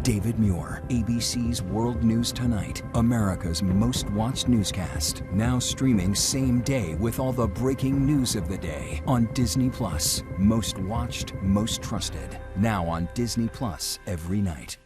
David Muir, ABC's World News Tonight, America's most watched newscast. Now streaming same day with all the breaking news of the day on Disney Plus. Most watched, most trusted. Now on Disney Plus every night.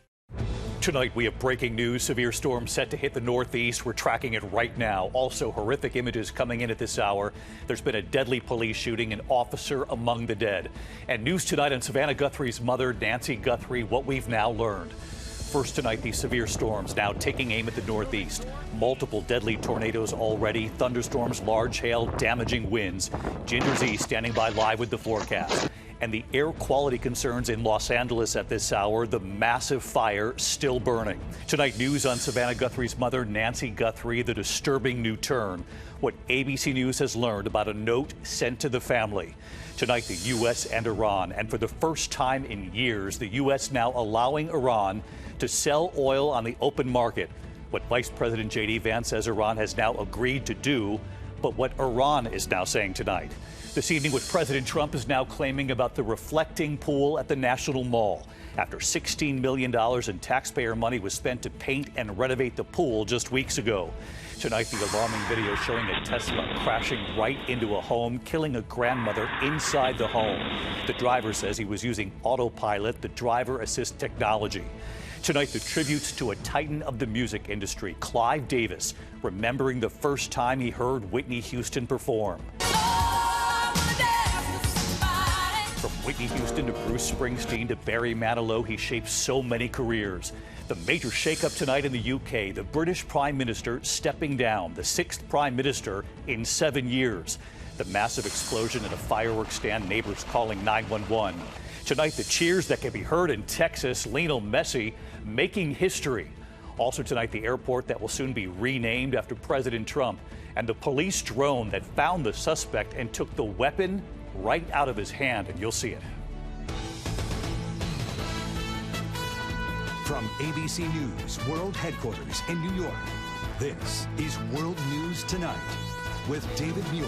Tonight we have breaking news. Severe storm set to hit the Northeast. We're tracking it right now. Also horrific images coming in at this hour. There's been a deadly police shooting, an officer among the dead. And news tonight on Savannah Guthrie's mother, Nancy Guthrie, what we've now learned. First tonight, these severe storms now taking aim at the Northeast. Multiple deadly tornadoes already. Thunderstorms, large hail, damaging winds. Ginger Z standing by live with the forecast. And the air quality concerns in Los Angeles at this hour, the massive fire still burning. Tonight, news on Savannah Guthrie's mother, Nancy Guthrie, the disturbing new turn. What ABC News has learned about a note sent to the family. Tonight, the U.S. and Iran. And for the first time in years, the U.S. now allowing Iran to sell oil on the open market. What Vice President J.D. Vance says Iran has now agreed to do, but what Iran is now saying tonight. This evening, what President Trump is now claiming about the reflecting pool at the National Mall. After $16 million in taxpayer money was spent to paint and renovate the pool just weeks ago. Tonight, the alarming video showing a Tesla crashing right into a home, killing a grandmother inside the home. The driver says he was using autopilot, the driver assist technology. Tonight, the tributes to a titan of the music industry, Clive Davis, remembering the first time he heard Whitney Houston perform. From Whitney Houston to Bruce Springsteen to Barry Manilow, he shaped so many careers. The major shakeup tonight in the UK, the British Prime Minister stepping down, the 6th Prime Minister in 7 years. The massive explosion at a fireworks stand, neighbors calling 911. Tonight, the cheers that can be heard in Texas, Lionel Messi making history. Also tonight, the airport that will soon be renamed after President Trump, and the police drone that found the suspect and took the weapon right out of his hand, and you'll see it. From ABC News World Headquarters in New York, this is World News Tonight with David Muir.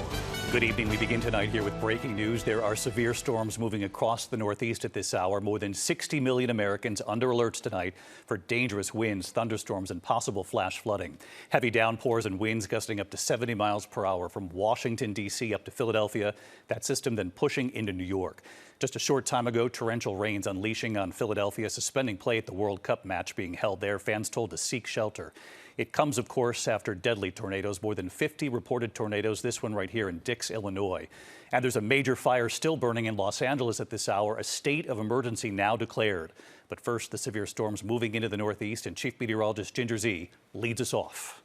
Good evening. We begin tonight here with breaking news. There are severe storms moving across the Northeast at this hour. More than 60 million Americans under alerts tonight for dangerous winds, thunderstorms, and possible flash flooding. Heavy downpours and winds gusting up to 70 miles per hour from Washington, D.C. up to Philadelphia. That system then pushing into New York. Just a short time ago, torrential rains unleashing on Philadelphia, suspending play at the World Cup match being held there. Fans told to seek shelter. It comes, of course, after deadly tornadoes, more than 50 reported tornadoes, this one right here in Dix, Illinois. And there's a major fire still burning in Los Angeles at this hour, a state of emergency now declared. But first, the severe storms moving into the Northeast, and Chief Meteorologist Ginger Z leads us off.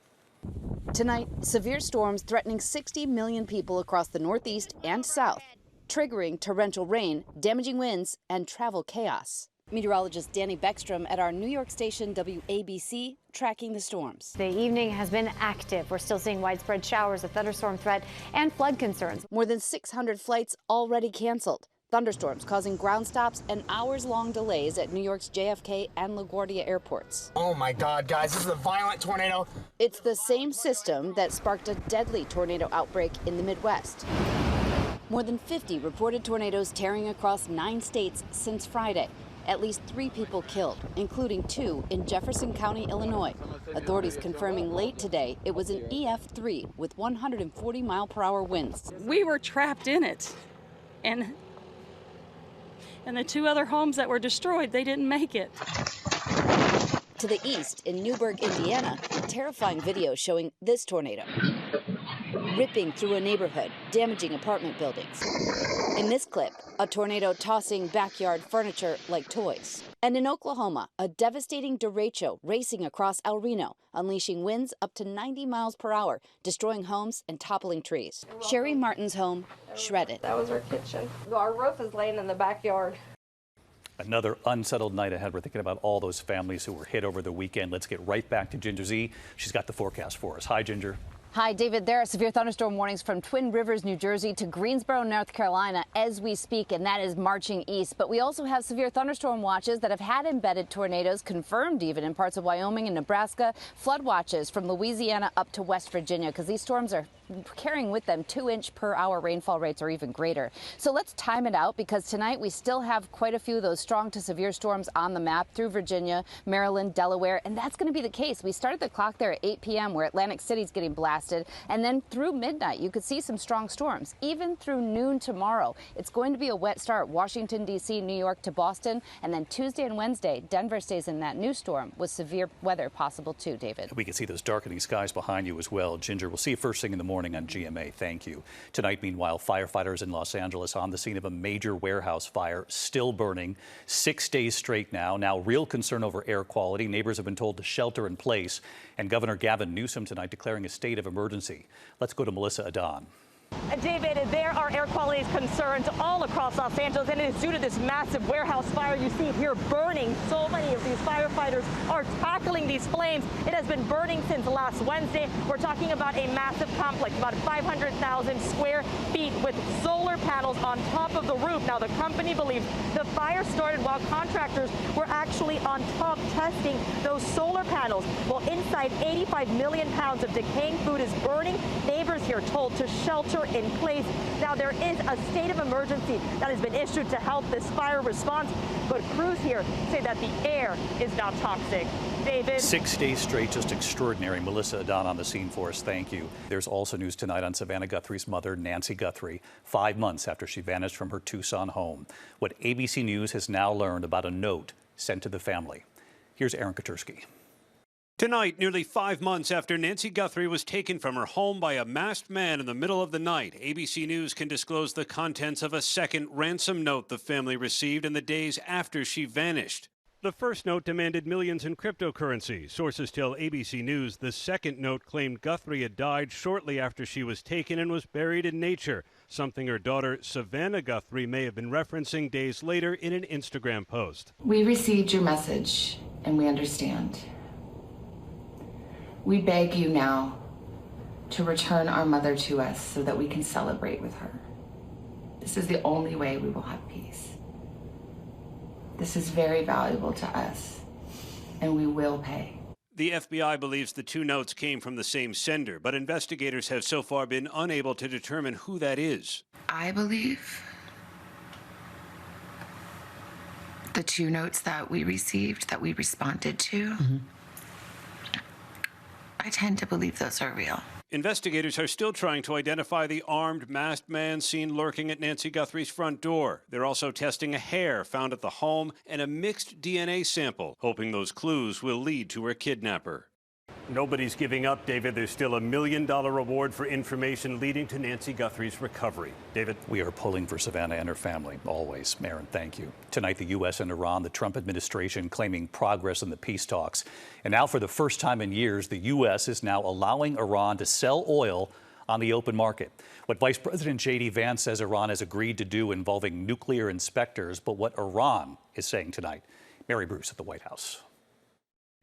Tonight, severe storms threatening 60 million people across the Northeast and South, triggering torrential rain, damaging winds, and travel chaos. Meteorologist Danny Beckstrom at our New York station WABC tracking the storms. The evening has been active. We're still seeing widespread showers, a thunderstorm threat, and flood concerns. More than 600 flights already canceled. Thunderstorms causing ground stops and hours-long delays at New York's JFK and LaGuardia airports. Oh my God, guys, this is a violent tornado. It's the same system that sparked a deadly tornado outbreak in the Midwest. More than 50 reported tornadoes tearing across 9 states since Friday. At least 3 people killed, including 2 in Jefferson County, Illinois. Authorities confirming late today it was an EF3 with 140-mile-per-hour winds. We were trapped in it, and the 2 other homes that were destroyed, they didn't make it. To the east, in Newburgh, Indiana, terrifying video showing this tornado ripping through a neighborhood, damaging apartment buildings. In this clip, a tornado tossing backyard furniture like toys. And in Oklahoma, a devastating derecho racing across El Reno, unleashing winds up to 90 miles per hour, destroying homes and toppling trees. Sherry Martin's home shredded. That was our kitchen. Our roof is laying in the backyard. Another unsettled night ahead. We're thinking about all those families who were hit over the weekend. Let's get right back to Ginger Z. She's got the forecast for us. Hi, Ginger. Hi, David. There are severe thunderstorm warnings from Twin Rivers, New Jersey to Greensboro, North Carolina as we speak, and that is marching east. But we also have severe thunderstorm watches that have had embedded tornadoes confirmed even in parts of Wyoming and Nebraska. Flood watches from Louisiana up to West Virginia because these storms are carrying with them 2-inch per hour rainfall rates or even greater. So let's time it out, because tonight we still have quite a few of those strong to severe storms on the map through Virginia, Maryland, Delaware, and that's going to be the case. We started the clock there at 8 p.m. where Atlantic City's getting blasted, and then through midnight you could see some strong storms. Even through noon tomorrow, it's going to be a wet start. Washington, D.C., New York to Boston, and then Tuesday and Wednesday, Denver stays in that new storm with severe weather possible too, David. We can see those darkening skies behind you as well. Ginger, we'll see you first thing in the morning on GMA. Thank you. Tonight, meanwhile, firefighters in Los Angeles on the scene of a major warehouse fire, still burning 6 days straight now. Now, real concern over air quality. Neighbors have been told to shelter in place, and Governor Gavin Newsom tonight declaring a state of emergency. Let's go to Melissa Adan. David, there are air quality concerns all across Los Angeles, and it is due to this massive warehouse fire you see here burning. So many of these firefighters are tackling these flames. It has been burning since last Wednesday. We're talking about a massive complex, about 500,000 square feet with solar panels on top of the roof. Now, the company believes the fire started while contractors were actually on top testing those solar panels. Well, inside 85 million pounds of decaying food is burning. Neighbors here told to shelter in place. Now, there is a state of emergency that has been issued to help this fire response, but crews here say that the air is now toxic. David? 6 days straight, just extraordinary. Melissa Adan on the scene for us. Thank you. There's also news tonight on Savannah Guthrie's mother, Nancy Guthrie, 5 months after she vanished from her Tucson home. What ABC News has now learned about a note sent to the family. Here's Aaron Katersky. Tonight, nearly 5 months after Nancy Guthrie was taken from her home by a masked man in the middle of the night, ABC News can disclose the contents of a second ransom note the family received in the days after she vanished. The first note demanded millions in cryptocurrency. Sources tell ABC News the second note claimed Guthrie had died shortly after she was taken and was buried in nature, something her daughter Savannah Guthrie may have been referencing days later in an Instagram post. We received your message and we understand. We beg you now to return our mother to us so that we can celebrate with her. This is the only way we will have peace. This is very valuable to us, and we will pay. The FBI believes the two notes came from the same sender, but investigators have so far been unable to determine who that is. I believe the two notes that we received, that we responded to, I tend to believe those are real. Investigators are still trying to identify the armed, masked man seen lurking at Nancy Guthrie's front door. They're also testing a hair found at the home and a mixed DNA sample, hoping those clues will lead to her kidnapper. Nobody's giving up, David. There's still $1 million reward for information leading to Nancy Guthrie's recovery. David? We are pulling for Savannah and her family, always. Aaron, thank you. Tonight, the U.S. and Iran, the Trump administration claiming progress in the peace talks. And now, for the first time in years, the U.S. is now allowing Iran to sell oil on the open market. What Vice President J.D. Vance says Iran has agreed to do involving nuclear inspectors, but what Iran is saying tonight. Mary Bruce at the White House.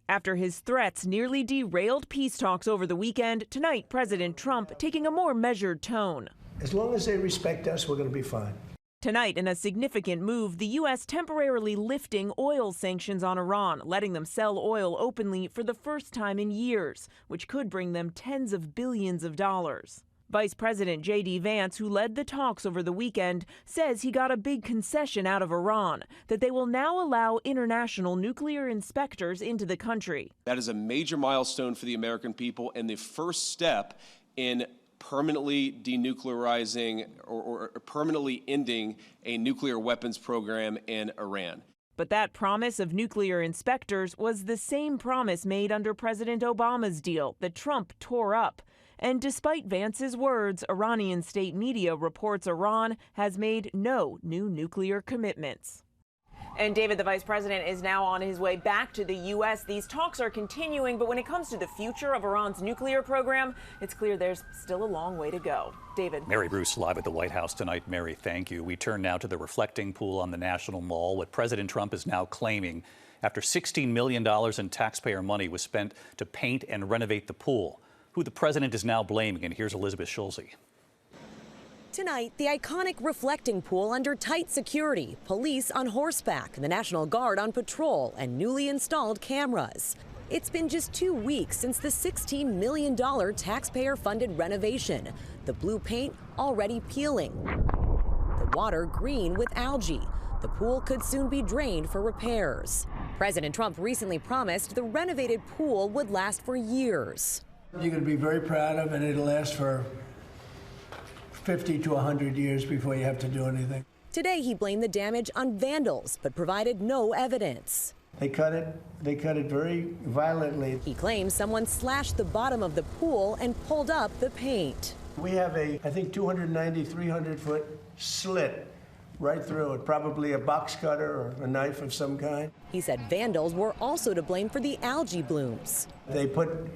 After his threats nearly derailed peace talks over the weekend, tonight President Trump taking a more measured tone. As long as they respect us, we're going to be fine. Tonight, in a significant move, the U.S. temporarily lifting oil sanctions on Iran, letting them sell oil openly for the first time in years, which could bring them tens of billions of dollars. Vice President J.D. Vance, who led the talks over the weekend, says he got a big concession out of Iran, that they will now allow international nuclear inspectors into the country. That is a major milestone for the American people and the first step in permanently denuclearizing or permanently ending a nuclear weapons program in Iran. But that promise of nuclear inspectors was the same promise made under President Obama's deal that Trump tore up. And despite Vance's words, Iranian state media reports Iran has made no new nuclear commitments. And David, the vice president, is now on his way back to the U.S. These talks are continuing, but when it comes to the future of Iran's nuclear program, it's clear there's still a long way to go. David. Mary Bruce live at the White House tonight. Mary, thank you. We turn now to the reflecting pool on the National Mall, what President Trump is now claiming after $16 million in taxpayer money was spent to paint and renovate the pool. Who the president is now blaming, and here's Elizabeth Schulze. Tonight, the iconic reflecting pool under tight security, police on horseback, the National Guard on patrol, and newly installed cameras. It's been just 2 weeks since the $16 million taxpayer-funded renovation. The blue paint already peeling. The water green with algae. The pool could soon be drained for repairs. President Trump recently promised the renovated pool would last for years. You're going to be very proud of it. It'll last for 50 to 100 years before you have to do anything. Today, he blamed the damage on vandals, but provided no evidence. They cut it very violently. He claims someone slashed the bottom of the pool and pulled up the paint. We have I think 290, 300-foot slit right through it, probably a box cutter or a knife of some kind. He said vandals were also to blame for the algae blooms.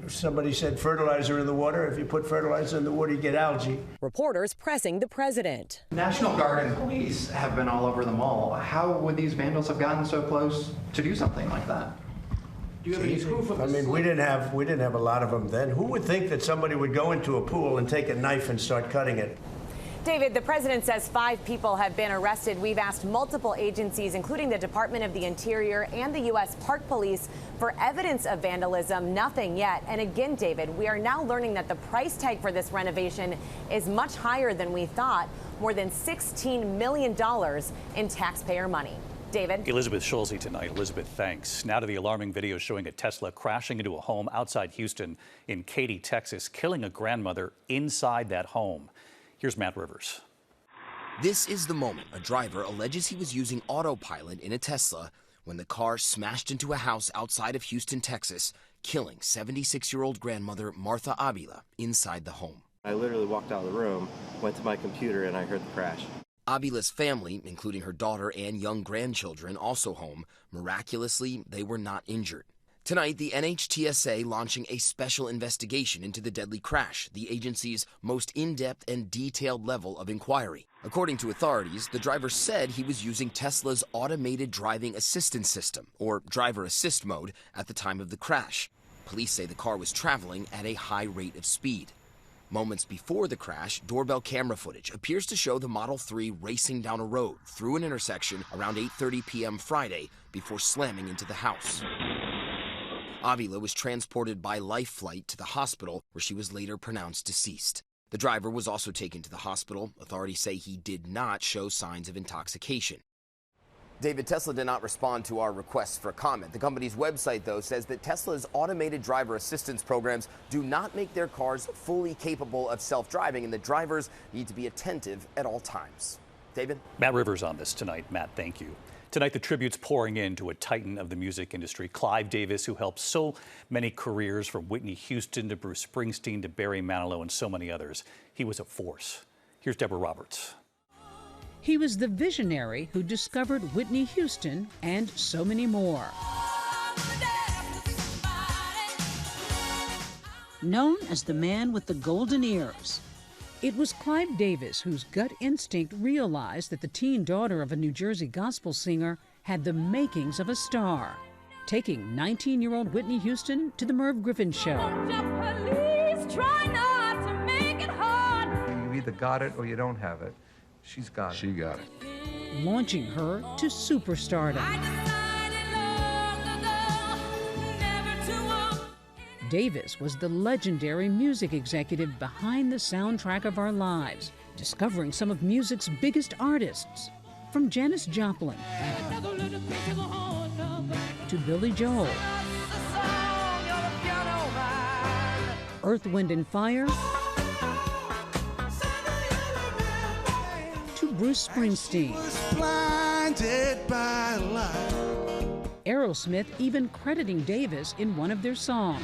Somebody said fertilizer in the water. If you put fertilizer in the water, you get algae. Reporters pressing the president. National Guard and police have been all over the mall. How would these vandals have gotten so close to do something like that? Do you have any proof of this? I mean, we didn't have a lot of them then. Who would think that somebody would go into a pool and take a knife and start cutting it? David, the president says 5 people have been arrested. We've asked multiple agencies, including the Department of the Interior and the U.S. Park Police, for evidence of vandalism. Nothing yet. And again, David, we are now learning that the price tag for this renovation is much higher than we thought, more than $16 million in taxpayer money. David. Elizabeth Schulze tonight. Elizabeth, thanks. Now to the alarming video showing a Tesla crashing into a home outside Houston in Katy, Texas, killing a grandmother inside that home. Here's Matt Rivers. This is the moment a driver alleges he was using autopilot in a Tesla when the car smashed into a house outside of Houston, Texas, killing 76-year-old grandmother Martha Avila inside the home. I literally walked out of the room, went to my computer, and I heard the crash. Avila's family, including her daughter and young grandchildren, also home. Miraculously, they were not injured. Tonight, the NHTSA launching a special investigation into the deadly crash, the agency's most in-depth and detailed level of inquiry. According to authorities, the driver said he was using Tesla's automated driving assistance system, or driver assist mode, at the time of the crash. Police say the car was traveling at a high rate of speed. Moments before the crash, doorbell camera footage appears to show the Model 3 racing down a road through an intersection around 8:30 p.m. Friday before slamming into the house. Avila was transported by life flight to the hospital, where she was later pronounced deceased. The driver was also taken to the hospital. Authorities say he did not show signs of intoxication. David, Tesla did not respond to our requests for comment. The company's website, though, says that Tesla's automated driver assistance programs do not make their cars fully capable of self-driving, and that drivers need to be attentive at all times. David? Matt Rivers on this tonight. Matt, thank you. Tonight, the tributes pouring in to a titan of the music industry, Clive Davis, who helped so many careers, from Whitney Houston to Bruce Springsteen to Barry Manilow and so many others. He was a force. Here's Deborah Roberts. He was the visionary who discovered Whitney Houston and so many more. Known as the man with the golden ears, it was Clive Davis whose gut instinct realized that the teen daughter of a New Jersey gospel singer had the makings of a star, taking 19-year-old Whitney Houston to the Merv Griffin Show. You either got it or you don't have it. She's got it. She got it. Launching her to superstardom. Davis was the legendary music executive behind the soundtrack of our lives, discovering some of music's biggest artists, from Janis Joplin to Billy Joel, Earth, Wind and Fire, to Bruce Springsteen. Aerosmith even crediting Davis in one of their songs.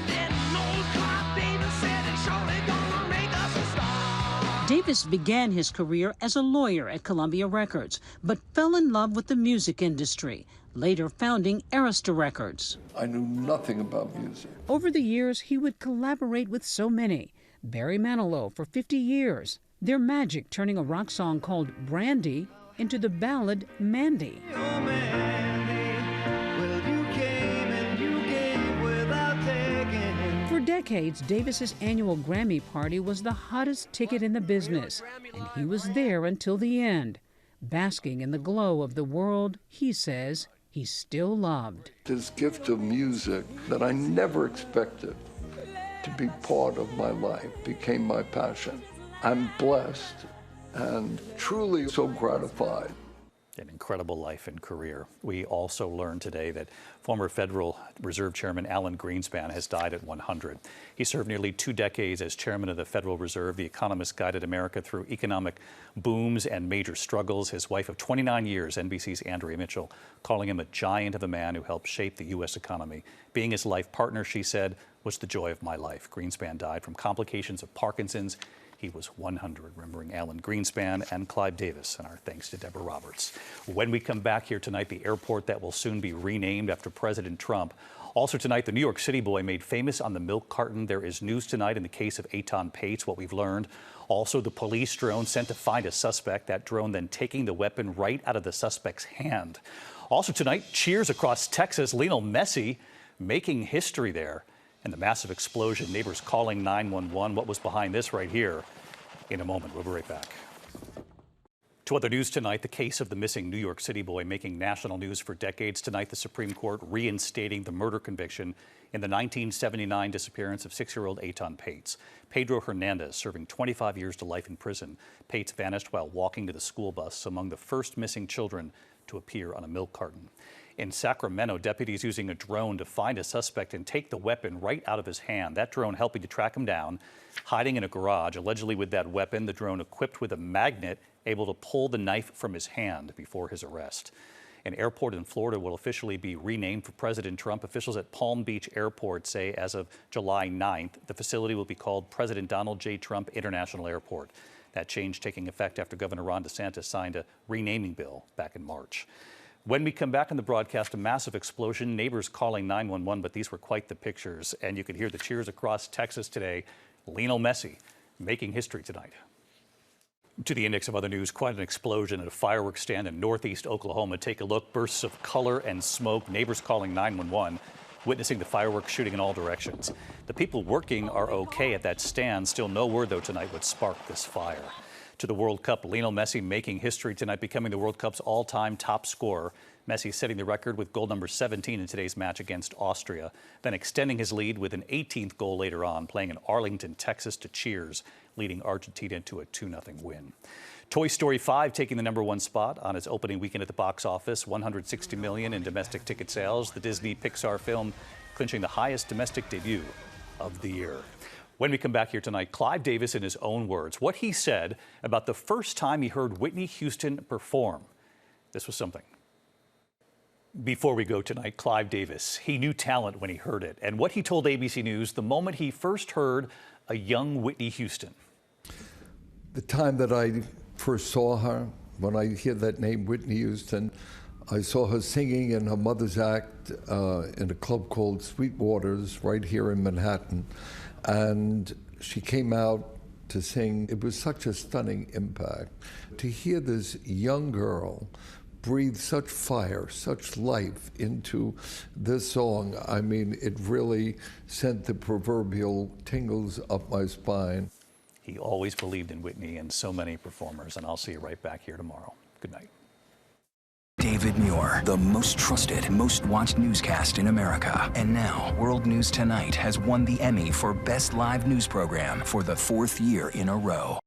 Davis began his career as a lawyer at Columbia Records, but fell in love with the music industry, later founding Arista Records. I knew nothing about music. Over the years, he would collaborate with so many. Barry Manilow for 50 years, their magic turning a rock song called Brandy into the ballad Mandy. For decades, Davis's annual Grammy party was the hottest ticket in the business, and he was there until the end, basking in the glow of the world he says he still loved. This gift of music that I never expected to be part of my life became my passion. I'm blessed and truly so gratified. An incredible life and career. We also learned today that former Federal Reserve Chairman Alan Greenspan has died at 100. He served nearly 2 decades as chairman of the Federal Reserve. The economist guided America through economic booms and major struggles. His wife of 29 years, NBC's Andrea Mitchell, calling him a giant of a man who helped shape the U.S. economy. Being his life partner, she said, was the joy of my life. Greenspan died from complications of Parkinson's. He was 100, remembering Alan Greenspan and Clive Davis, and our thanks to Deborah Roberts. When we come back here tonight, the airport that will soon be renamed after President Trump. Also tonight, the New York City boy made famous on the milk carton. There is news tonight in the case of Etan Patz, what we've learned. Also, the police drone sent to find a suspect, that drone then taking the weapon right out of the suspect's hand. Also tonight, cheers across Texas. Lionel Messi making history there. And the massive explosion, neighbors calling 911. What was behind this right here? In a moment, we'll be right back. To other news tonight, the case of the missing New York City boy making national news for decades. Tonight, the Supreme Court reinstating the murder conviction in the 1979 disappearance of 6-year-old Etan Patz. Pedro Hernandez serving 25 years to life in prison. Patz vanished while walking to the school bus, among the first missing children to appear on a milk carton. In Sacramento, deputies using a drone to find a suspect and take the weapon right out of his hand. That drone helping to track him down, hiding in a garage, allegedly with that weapon, the drone equipped with a magnet, able to pull the knife from his hand before his arrest. An airport in Florida will officially be renamed for President Trump. Officials at Palm Beach Airport say as of July 9th, the facility will be called President Donald J. Trump International Airport. That change taking effect after Governor Ron DeSantis signed a renaming bill back in March. When we come back in the broadcast, a massive explosion, neighbors calling 911, but these were quite the pictures. And you could hear the cheers across Texas today. Lionel Messi making history tonight. To the index of other news, quite an explosion at a fireworks stand in northeast Oklahoma. Take a look, bursts of color and smoke, neighbors calling 911, witnessing the fireworks shooting in all directions. The people working are okay at that stand. Still no word, though, tonight what sparked this fire. To the World Cup, Lionel Messi making history tonight, becoming the World Cup's all-time top scorer. Messi setting the record with goal number 17 in today's match against Austria, then extending his lead with an 18th goal later on, playing in Arlington, Texas to cheers, leading Argentina to a 2-0 win. Toy Story 5 taking the #1 spot on its opening weekend at the box office, $160 million in domestic ticket sales. The Disney Pixar film clinching the highest domestic debut of the year. When we come back here tonight, Clive Davis in his own words, what he said about the first time he heard Whitney Houston perform. This was something. Before we go tonight, Clive Davis, he knew talent when he heard it, and what he told ABC News the moment he first heard a young Whitney Houston. The time that I first saw her, when I hear that name, Whitney Houston, I saw her singing in her mother's act in a club called Sweetwater's right here in Manhattan. And she came out to sing. It was such a stunning impact. To hear this young girl breathe such fire, such life into this song, I mean, it really sent the proverbial tingles up my spine. He always believed in Whitney and so many performers, and I'll see you right back here tomorrow. Good night. David Muir, the most trusted, most watched newscast in America. And now, World News Tonight has won the Emmy for Best Live News Program for the 4th year in a row.